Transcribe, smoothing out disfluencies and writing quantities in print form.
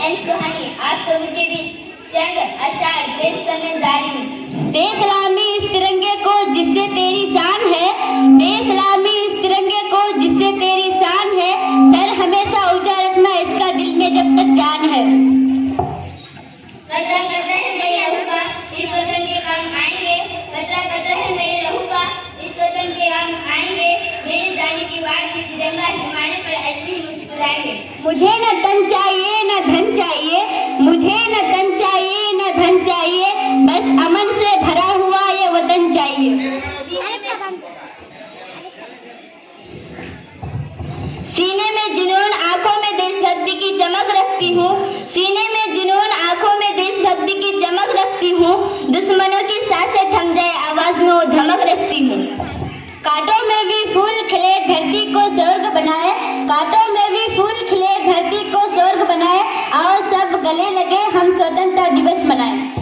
And सुहानी आप सभी के बीच चंद अशआर पेश करने जा रही हूँ। दे सलामी इस तिरंगे को जिससे तेरी शान है, दे सलामी इस तिरंगे को जिससे तेरी शान है, सर हमेशा ऊंचा रखना इसका दिल में जब तक जान है। कतरा कतरा है मेरे लहू का इस वतन के काम आएंगे, कतरा कतरा है मेरे लहू का इस वतन के काम आएंगे, मेरे जाने के बाद भी तिरंगा हिमालय पर ऐसे ही मुस्कुराएंगे। मुझे न तन चाहिए न धन चाहिए, मुझे न तन चाहिए न धन चाहिए, बस अमन से भरा हुआ ये वतन चाहिए। सीने में जुनून आंखों में देशभक्ति की चमक रखती हूँ, सीने में जुनून आंखों में देशभक्ति की चमक रखती हूँ, दुश्मनों की सांसें थम जाए आवाज में वो धमक रखती हूँ। कांटों में भी फूल खिले धरती को स्वर्ग बनाए, कांटों में भी फूल खिले धरती को स्वर्ग बनाए, आओ सब गले लगे हम स्वतंत्रता दिवस मनाएं।